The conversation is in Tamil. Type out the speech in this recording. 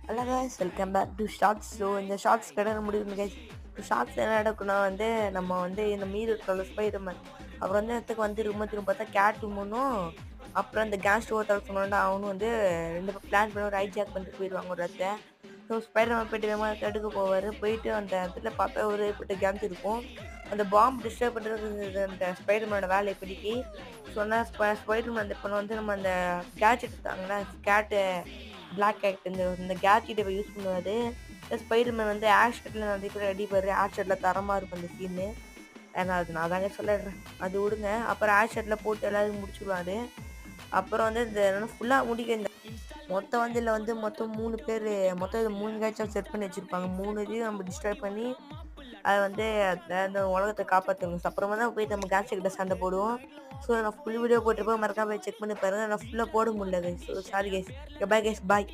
Hello guys, welcome back to shorts. So இந்த ஷார்ட்ஸ் கடை முடியும் கைஸ். ஷார்ட்ஸ் என்ன நடக்குன்னா வந்து நம்ம வந்து இந்த மீது இருக்கிற ஸ்பைடர்மேன் அப்புறம் வந்து இடத்துக்கு வந்து திரும்ப பார்த்தா கேட் மூணும் அப்புறம் அந்த கேஸ் ஸ்டோர் தர சொன்னா அவனும் வந்து ரெண்டு பிளான் பண்ணி ஒரு ஹைஜாக் பண்ணிட்டு போயிடுவாங்க ஒரு இடத்த. ஸோ ஸ்பைடர்மேன் போயிட்டு வேகமாக தடுக்க போவார். போயிட்டு அந்த இடத்துல பார்த்தா ஒரு ஏற்பட்ட கேங்ஸ் இருக்கும். அந்த பாம்பு டிஸ்டர்ப் பண்ணுறது அந்த ஸ்பைடர்மேனோட வேலை இப்படிக்கு சொன்னால் ஸ்பைடர்மேன் அந்த இப்போ வந்து நம்ம அந்த கேட்ஜெட் எடுத்தாங்கன்னா கேட்டு பிளாக் கேட் இந்த கேட்ஜெட்டை இப்போ யூஸ் பண்ணுவார். ஸ்பைடர்மேன் வந்து ஆக்ஷனில் நிறைய பேர் அடிப்பார். ஆக்ஷனில் தரமாக இருக்கும் அந்த சீனு. நான் தாங்க சொல்லிடுறேன், அது விடுங்க. அப்புறம் ஆக்ஷனில் போட்டு எல்லாரும் முடிச்சுடுவார். அப்புறம் வந்து இந்த ஃபுல்லாக முடிக்க இந்த மொத்தம் வந்து இதில் வந்து மொத்தம் 3 பேர் மொத்தம் இது 3 கேட்சாக செட் பண்ணி வச்சுருப்பாங்க. 3 இதையும் நம்ம டிஸ்ட்ராய் பண்ணி அதை வந்து அந்த உலகத்தை காப்பாற்றுவோம். அப்புறமா தான் போயிட்டு நம்ம கேட்ச் கிட்ட சண்டை போடுவோம். ஸோ நான் ஃபுல் வீடியோ போட்டிருப்பேன், மறக்காம செக் பண்ணி பாருங்கள். நான் ஃபுல்லாக போட முடியல guys. So sorry guys. Bye guys, பாய்.